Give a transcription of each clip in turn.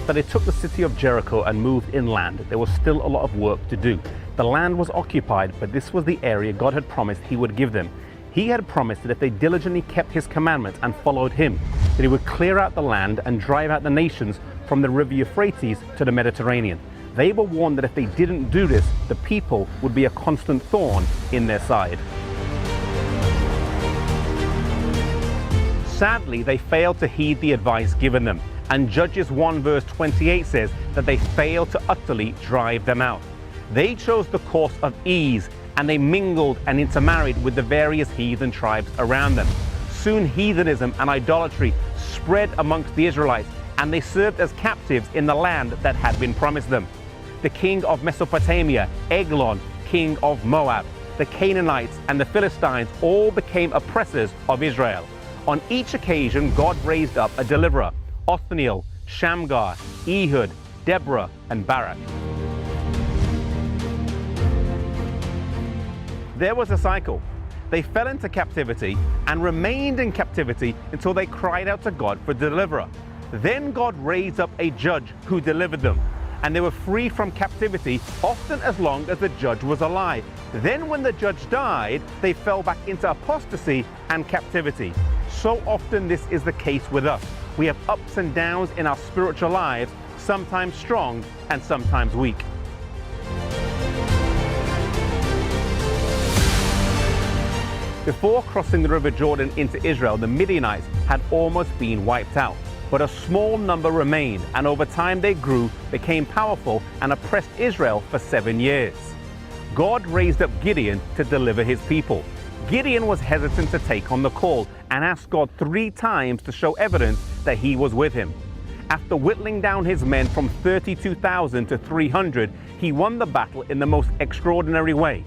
After they took the city of Jericho and moved inland, there was still a lot of work to do. The land was occupied, but this was the area God had promised he would give them. He had promised that if they diligently kept his commandments and followed him, that he would clear out the land and drive out the nations from the river Euphrates to the Mediterranean. They were warned that if they didn't do this, the people would be a constant thorn in their side. Sadly, they failed to heed the advice given them, and Judges 1 verse 28 says that they failed to utterly drive them out. They chose the course of ease, and they mingled and intermarried with the various heathen tribes around them. Soon heathenism and idolatry spread amongst the Israelites, and they served as captives in the land that had been promised them. The king of Mesopotamia, Eglon, king of Moab, the Canaanites and the Philistines all became oppressors of Israel. On each occasion, God raised up a deliverer: Othniel, Shamgar, Ehud, Deborah, and Barak. There was a cycle. They fell into captivity and remained in captivity until they cried out to God for a deliverer. Then God raised up a judge who delivered them, and they were free from captivity, often as long as the judge was alive. Then when the judge died, they fell back into apostasy and captivity. So often this is the case with us. We have ups and downs in our spiritual lives, sometimes strong and sometimes weak. Before crossing the river Jordan into Israel, the Midianites had almost been wiped out. But a small number remained, and over time they grew, became powerful, and oppressed Israel for 7 years. God raised up Gideon to deliver his people. Gideon was hesitant to take on the call and asked God 3 times to show evidence that he was with him. After whittling down his men from 32,000 to 300, he won the battle in the most extraordinary way.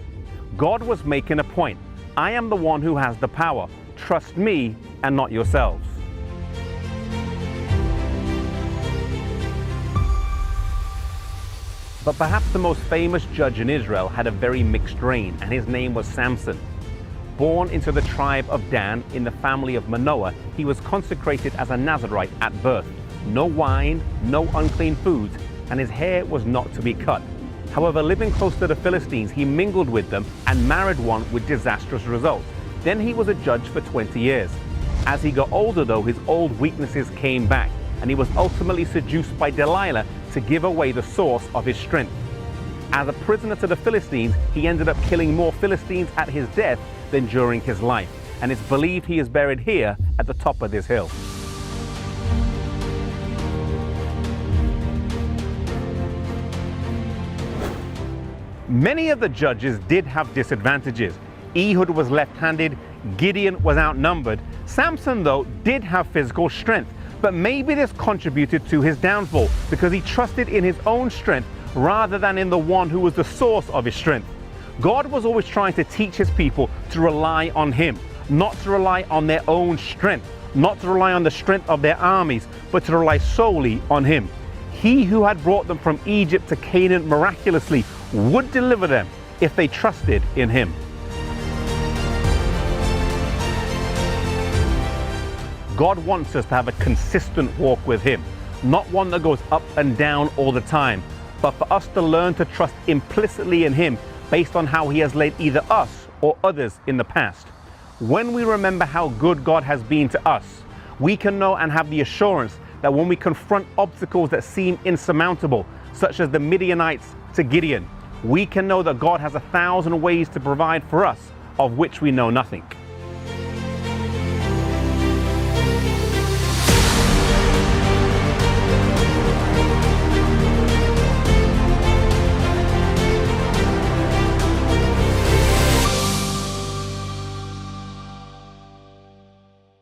God was making a point. I am the one who has the power. Trust me and not yourselves. But perhaps the most famous judge in Israel had a very mixed reign, and his name was Samson. Born into the tribe of Dan in the family of Manoah, he was consecrated as a Nazarite at birth. No wine, no unclean foods, and his hair was not to be cut. However, living close to the Philistines, he mingled with them and married one with disastrous results. Then he was a judge for 20 years. As he got older though, his old weaknesses came back, and he was ultimately seduced by Delilah to give away the source of his strength. As a prisoner to the Philistines, he ended up killing more Philistines at his death than during his life, and it's believed he is buried here at the top of this hill. Many of the judges did have disadvantages. Ehud was left-handed, Gideon was outnumbered. Samson, though, did have physical strength, but maybe this contributed to his downfall because he trusted in his own strength rather than in the one who was the source of his strength. God was always trying to teach his people to rely on him, not to rely on their own strength, not to rely on the strength of their armies, but to rely solely on him. He who had brought them from Egypt to Canaan miraculously would deliver them if they trusted in him. God wants us to have a consistent walk with him, not one that goes up and down all the time, but for us to learn to trust implicitly in him based on how he has led either us or others in the past. When we remember how good God has been to us, we can know and have the assurance that when we confront obstacles that seem insurmountable, such as the Midianites to Gideon, we can know that God has 1,000 ways to provide for us, of which we know nothing.